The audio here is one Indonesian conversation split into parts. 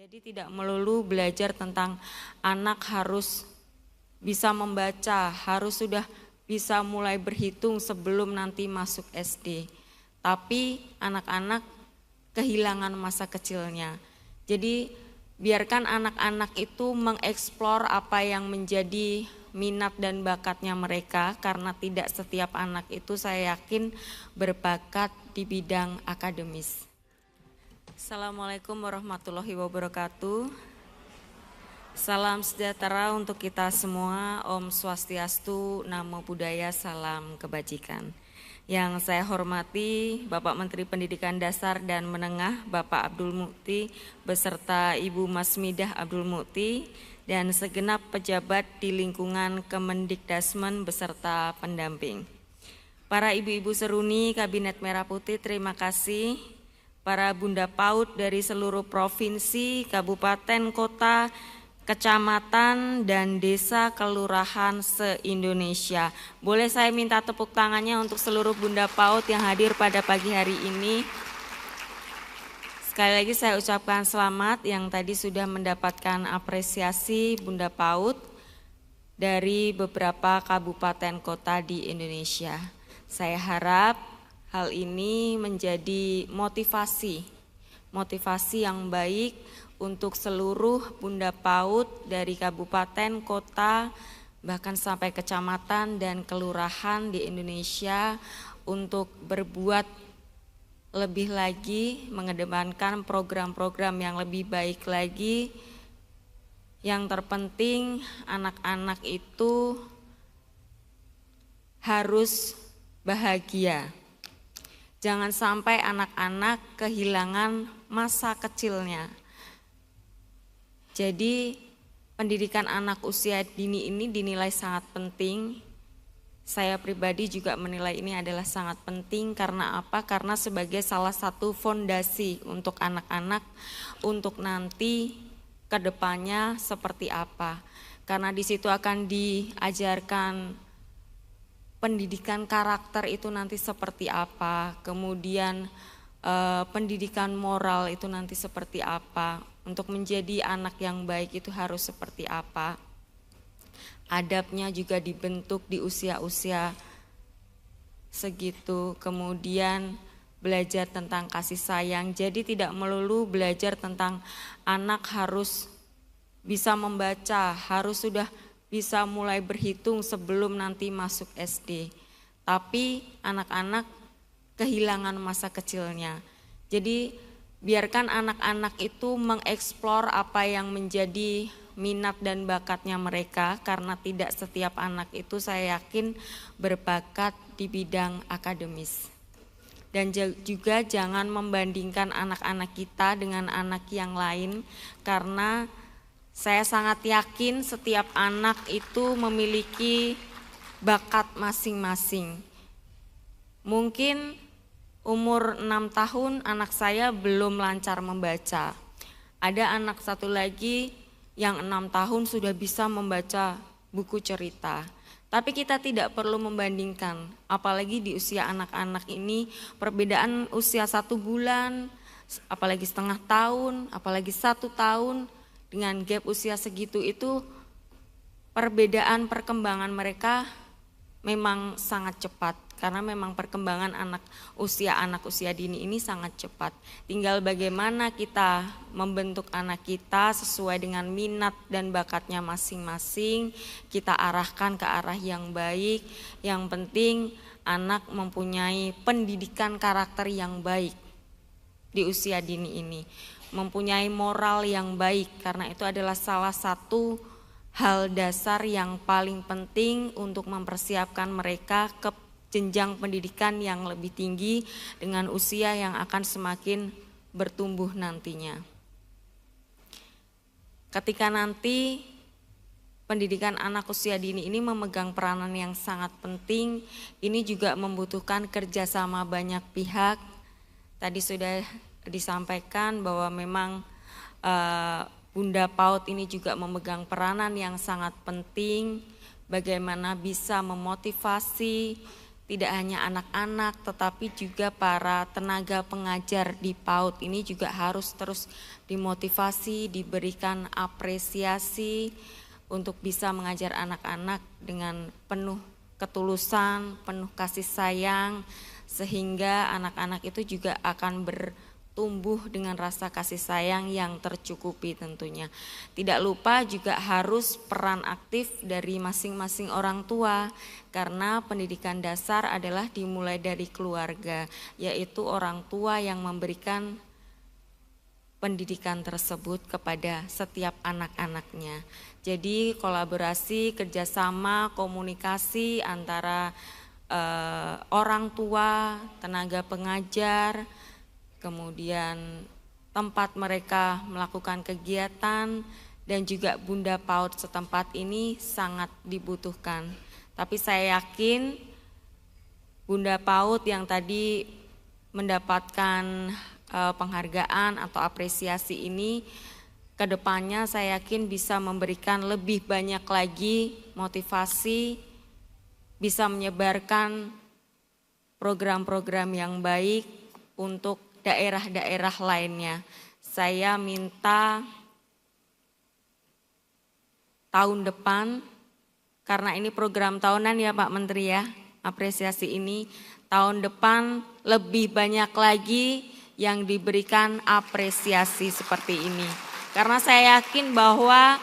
Jadi tidak melulu belajar tentang anak harus bisa membaca, harus sudah bisa mulai berhitung sebelum nanti masuk SD. Tapi anak-anak kehilangan masa kecilnya. Jadi biarkan anak-anak itu mengeksplor apa yang menjadi minat dan bakatnya mereka, karena tidak setiap anak itu saya yakin berbakat di bidang akademis. Assalamualaikum warahmatullahi wabarakatuh. Salam sejahtera untuk kita semua. Om Swastiastu, Namo Buddhaya, salam kebajikan. Yang saya hormati Bapak Menteri Pendidikan Dasar dan Menengah Bapak Abdul Mukti beserta Ibu Masmidah Abdul Mukti dan segenap pejabat di lingkungan Kemendikdasmen beserta pendamping. Para ibu-ibu seruni Kabinet Merah Putih, terima kasih. Para bunda PAUD dari seluruh provinsi, kabupaten, kota, kecamatan, dan desa kelurahan se-Indonesia. Boleh saya minta tepuk tangannya untuk seluruh bunda PAUD yang hadir pada pagi hari ini. Sekali lagi saya ucapkan selamat yang tadi sudah mendapatkan apresiasi bunda PAUD dari beberapa kabupaten kota di Indonesia. Saya harap hal ini menjadi motivasi yang baik untuk seluruh bunda PAUD dari kabupaten, kota, bahkan sampai kecamatan dan kelurahan di Indonesia untuk berbuat lebih lagi, mengedepankan program-program yang lebih baik lagi. Yang terpenting anak-anak itu harus bahagia. Jangan sampai anak-anak kehilangan masa kecilnya. Jadi pendidikan anak usia dini ini dinilai sangat penting. Saya pribadi juga menilai ini adalah sangat penting karena apa? Karena sebagai salah satu fondasi untuk anak-anak untuk nanti ke depannya seperti apa. Karena di situ akan diajarkan pendidikan karakter itu nanti seperti apa, kemudian pendidikan moral itu nanti seperti apa, untuk menjadi anak yang baik itu harus seperti apa. Adabnya juga dibentuk di usia-usia segitu, kemudian belajar tentang kasih sayang. Jadi tidak melulu belajar tentang anak harus bisa membaca, harus sudah bisa mulai berhitung sebelum nanti masuk SD. Tapi anak-anak kehilangan masa kecilnya. Jadi biarkan anak-anak itu mengeksplor apa yang menjadi minat dan bakatnya mereka, karena tidak setiap anak itu saya yakin berbakat di bidang akademis. Dan juga jangan membandingkan anak-anak kita dengan anak yang lain, karena saya sangat yakin setiap anak itu memiliki bakat masing-masing. Mungkin umur 6 tahun anak saya belum lancar membaca. Ada anak satu lagi yang 6 tahun sudah bisa membaca buku cerita. Tapi kita tidak perlu membandingkan, apalagi di usia anak-anak ini perbedaan usia 1 bulan, apalagi setengah tahun, apalagi 1 tahun. Dengan gap usia segitu itu perbedaan perkembangan mereka memang sangat cepat, karena memang perkembangan anak usia dini ini sangat cepat. Tinggal bagaimana kita membentuk anak kita sesuai dengan minat dan bakatnya masing-masing, kita arahkan ke arah yang baik. Yang penting anak mempunyai pendidikan karakter yang baik di usia dini ini, mempunyai moral yang baik, karena itu adalah salah satu hal dasar yang paling penting untuk mempersiapkan mereka ke jenjang pendidikan yang lebih tinggi dengan usia yang akan semakin bertumbuh nantinya. Ketika nanti pendidikan anak usia dini ini memegang peranan yang sangat penting, ini juga membutuhkan kerjasama banyak pihak. Tadi sudah disampaikan bahwa memang bunda PAUD ini juga memegang peranan yang sangat penting, bagaimana bisa memotivasi tidak hanya anak-anak tetapi juga para tenaga pengajar di PAUD ini juga harus terus dimotivasi, diberikan apresiasi untuk bisa mengajar anak-anak dengan penuh ketulusan, penuh kasih sayang, sehingga anak-anak itu juga akan bertumbuh dengan rasa kasih sayang yang tercukupi tentunya. Tidak lupa juga harus peran aktif dari masing-masing orang tua, karena pendidikan dasar adalah dimulai dari keluarga, yaitu orang tua yang memberikan pendidikan tersebut kepada setiap anak-anaknya. Jadi kolaborasi, kerjasama, komunikasi antara orang tua, tenaga pengajar, kemudian tempat mereka melakukan kegiatan, dan juga Bunda PAUD setempat ini sangat dibutuhkan. Tapi saya yakin Bunda PAUD yang tadi mendapatkan penghargaan atau apresiasi ini, kedepannya saya yakin bisa memberikan lebih banyak lagi motivasi, bisa menyebarkan program-program yang baik untuk daerah-daerah lainnya. Saya minta tahun depan, karena ini program tahunan ya Pak Menteri ya, apresiasi ini, tahun depan lebih banyak lagi yang diberikan apresiasi seperti ini. Karena saya yakin bahwa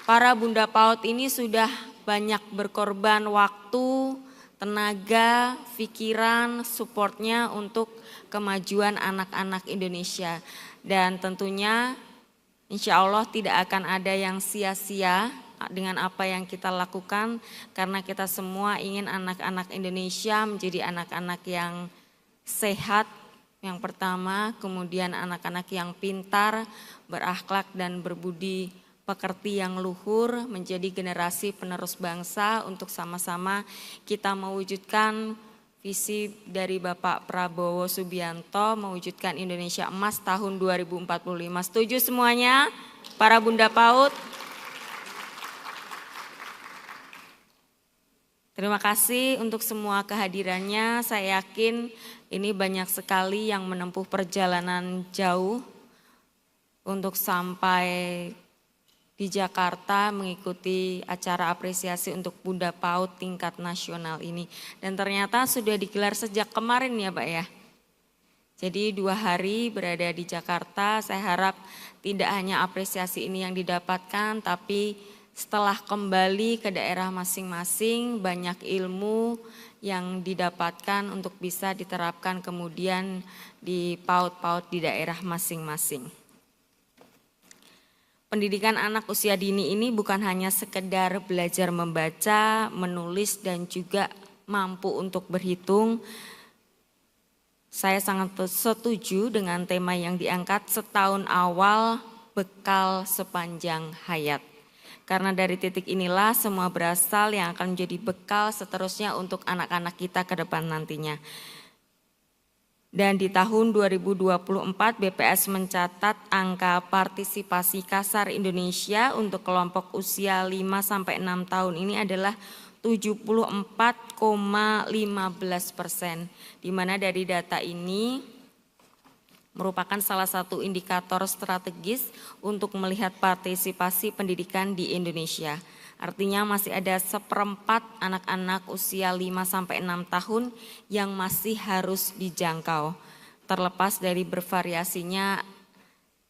para Bunda PAUD ini sudah banyak berkorban waktu, tenaga, pikiran, supportnya untuk kemajuan anak-anak Indonesia. Dan tentunya insya Allah tidak akan ada yang sia-sia dengan apa yang kita lakukan, karena kita semua ingin anak-anak Indonesia menjadi anak-anak yang sehat, yang pertama, kemudian anak-anak yang pintar, berakhlak dan berbudi pekerti yang luhur, menjadi generasi penerus bangsa untuk sama-sama kita mewujudkan visi dari Bapak Prabowo Subianto, mewujudkan Indonesia Emas tahun 2045. Setuju semuanya para Bunda PAUD? Terima kasih untuk semua kehadirannya. Saya yakin ini banyak sekali yang menempuh perjalanan jauh untuk sampai di Jakarta mengikuti acara apresiasi untuk Bunda PAUD tingkat nasional ini. Dan ternyata sudah digelar sejak kemarin ya Pak ya. Jadi 2 hari berada di Jakarta, saya harap tidak hanya apresiasi ini yang didapatkan, tapi setelah kembali ke daerah masing-masing banyak ilmu yang didapatkan untuk bisa diterapkan kemudian di PAUD-PAUD di daerah masing-masing. Pendidikan anak usia dini ini bukan hanya sekedar belajar membaca, menulis dan juga mampu untuk berhitung. Saya sangat setuju dengan tema yang diangkat, setahun awal bekal sepanjang hayat. Karena dari titik inilah semua berasal yang akan menjadi bekal seterusnya untuk anak-anak kita ke depan nantinya. Dan di tahun 2024 BPS mencatat angka partisipasi kasar Indonesia untuk kelompok usia 5-6 tahun ini adalah 74,15%. Di mana dari data ini merupakan salah satu indikator strategis untuk melihat partisipasi pendidikan di Indonesia. Artinya masih ada 1/4 anak-anak usia 5-6 tahun yang masih harus dijangkau. Terlepas dari bervariasinya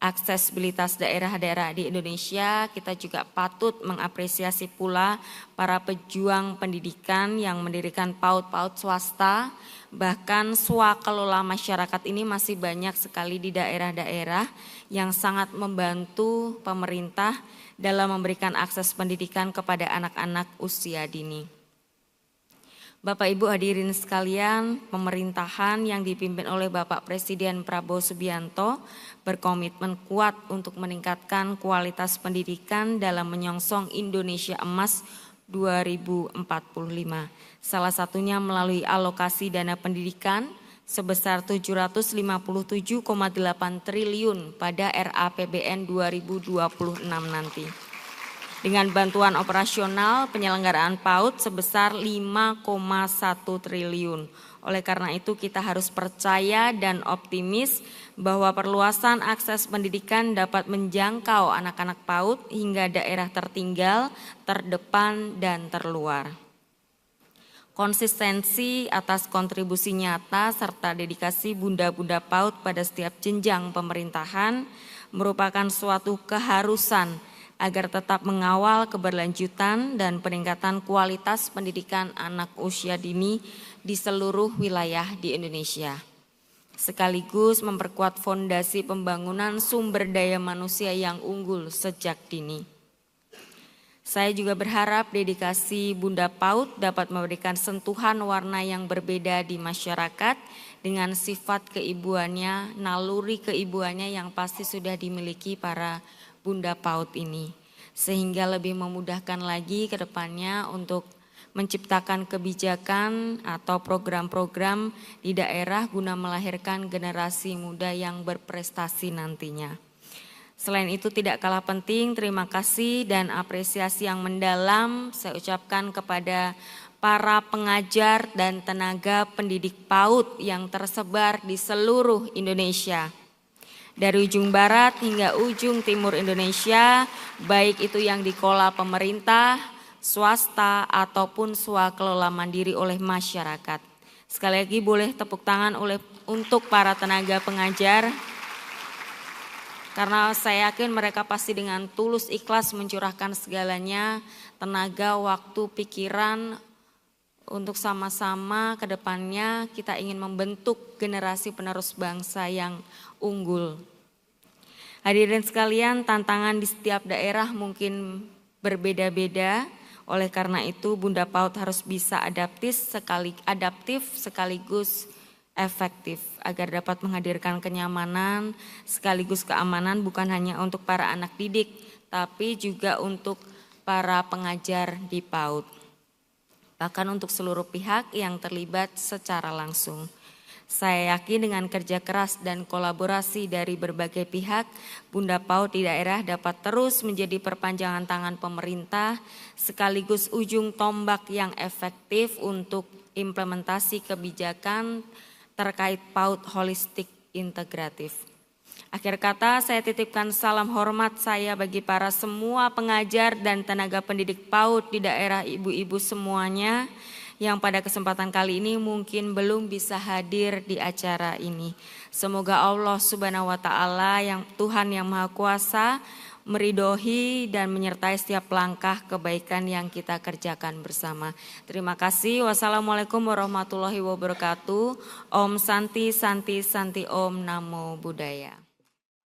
aksesibilitas daerah-daerah di Indonesia, kita juga patut mengapresiasi pula para pejuang pendidikan yang mendirikan PAUD-PAUD swasta. Bahkan swakelola masyarakat ini masih banyak sekali di daerah-daerah yang sangat membantu pemerintah dalam memberikan akses pendidikan kepada anak-anak usia dini. Bapak Ibu hadirin sekalian, pemerintahan yang dipimpin oleh Bapak Presiden Prabowo Subianto berkomitmen kuat untuk meningkatkan kualitas pendidikan dalam menyongsong Indonesia Emas 2045. Salah satunya melalui alokasi dana pendidikan sebesar 757,8 triliun pada RAPBN 2026 nanti. dengan bantuan operasional penyelenggaraan PAUD sebesar 5,1 triliun. Oleh karena itu kita harus percaya dan optimis bahwa perluasan akses pendidikan dapat menjangkau anak-anak PAUD hingga daerah tertinggal, terdepan, dan terluar. Konsistensi atas kontribusi nyata serta dedikasi bunda-bunda PAUD pada setiap jenjang pemerintahan merupakan suatu keharusan agar tetap mengawal keberlanjutan dan peningkatan kualitas pendidikan anak usia dini di seluruh wilayah di Indonesia. Sekaligus memperkuat fondasi pembangunan sumber daya manusia yang unggul sejak dini. Saya juga berharap dedikasi Bunda PAUD dapat memberikan sentuhan warna yang berbeda di masyarakat dengan sifat keibuannya, naluri keibuannya yang pasti sudah dimiliki para Bunda PAUD ini. Sehingga lebih memudahkan lagi ke depannya untuk menciptakan kebijakan atau program-program di daerah guna melahirkan generasi muda yang berprestasi nantinya. Selain itu tidak kalah penting, terima kasih dan apresiasi yang mendalam saya ucapkan kepada para pengajar dan tenaga pendidik PAUD yang tersebar di seluruh Indonesia. Dari ujung barat hingga ujung timur Indonesia, baik itu yang dikelola pemerintah, swasta, ataupun swakelola mandiri oleh masyarakat. Sekali lagi boleh tepuk tangan untuk para tenaga pengajar. Karena saya yakin mereka pasti dengan tulus ikhlas mencurahkan segalanya, tenaga, waktu, pikiran untuk sama-sama ke depannya kita ingin membentuk generasi penerus bangsa yang unggul. Hadirin sekalian, tantangan di setiap daerah mungkin berbeda-beda. Oleh karena itu Bunda PAUD harus bisa adaptif sekaligus efektif agar dapat menghadirkan kenyamanan sekaligus keamanan bukan hanya untuk para anak didik tapi juga untuk para pengajar di PAUD. Bahkan untuk seluruh pihak yang terlibat secara langsung. Saya yakin dengan kerja keras dan kolaborasi dari berbagai pihak, Bunda PAUD di daerah dapat terus menjadi perpanjangan tangan pemerintah sekaligus ujung tombak yang efektif untuk implementasi kebijakan terkait PAUD holistik integratif. Akhir kata saya titipkan salam hormat saya bagi para semua pengajar dan tenaga pendidik PAUD di daerah ibu-ibu semuanya yang pada kesempatan kali ini mungkin belum bisa hadir di acara ini. Semoga Allah Subhanahu wa taala yang Tuhan yang Maha Kuasa meridhoi dan menyertai setiap langkah kebaikan yang kita kerjakan bersama. Terima kasih. Wassalamualaikum warahmatullahi wabarakatuh. Om Santi Santi Santi Om Namo Buddhaya.